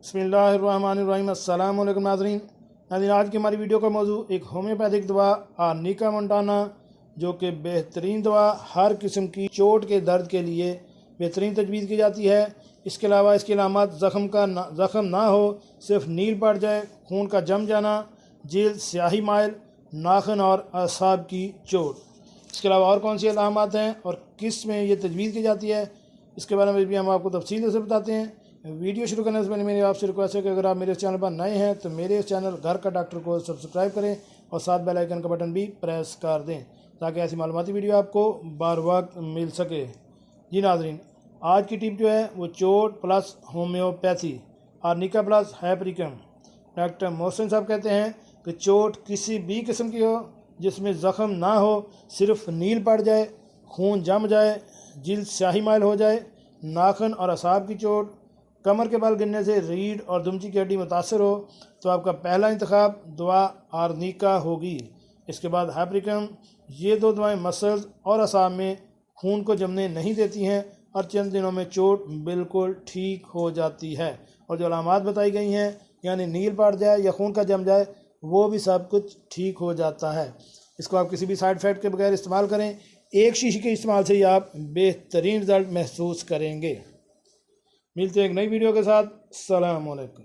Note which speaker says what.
Speaker 1: बिस्मिल्लाहिर्रहमानिर्रहीम। अस्सलाम वालेकुम नाज़रीन। आज की हमारी वीडियो का मौजू एक होम्योपैथिक दवा आर्निका मोंटाना, जो कि बेहतरीन दवा हर किस्म की चोट के दर्द के लिए बेहतरीन तजवीज़ की जाती है। इसके अलावा इसकी अलामत ज़ख़म ना हो, सिर्फ नील पड़ जाए, खून का जम जाना, जिल्द स्याही माइल, नाखून और असाब की चोट। इसके अलावा और कौन सी अलामत हैं और किस में ये तजवीज़ की जाती है, इसके बारे में भी हम आपको तफसील से बताते हैं। वीडियो शुरू करने से पहले मेरी आपसे रिक्वेस्ट है कि अगर आप मेरे चैनल पर नए हैं तो मेरे इस चैनल घर का डॉक्टर को सब्सक्राइब करें और साथ बेल आइकन का बटन भी प्रेस कर दें, ताकि ऐसी मालूमाती वीडियो आपको बार वक्त मिल सके। जी नाज़रीन, आज की टिप जो है वो चोट plus homeopathy, arnica plus hypericum. Doctor Mohsin साहब कहते हैं कि चोट किसी भी किस्म की हो, जिसमें ज़ख़म ना हो, सिर्फ नील पड़ जाए, खून जम जाए, जिल्द स्याही माइल हो जाए, नाखून और असाब की चोट, कमर के बाल गिरने से रीढ़ और दुमची की हड्डी मुतासर हो, तो आपका पहला इंतखाब दवा आर्निका होगी। इसके बाद हैपरिकम। ये दो दवाएं मसल्स और असाब में खून को जमने नहीं देती हैं और चंद दिनों में चोट बिल्कुल ठीक हो जाती है। और जो अलामात बताई गई हैं, यानी नील पड़ जाए या खून का जम जाए, वो भी सब कुछ ठीक हो जाता है। इसको आप किसी भी साइड इफ़ेक्ट के बगैर इस्तेमाल करें। एक शीशी के इस्तेमाल से ही आप बेहतरीन रिज़ल्ट महसूस करेंगे। मिलते हैं एक नई वीडियो के साथ। अस्सलाम वालेकुम।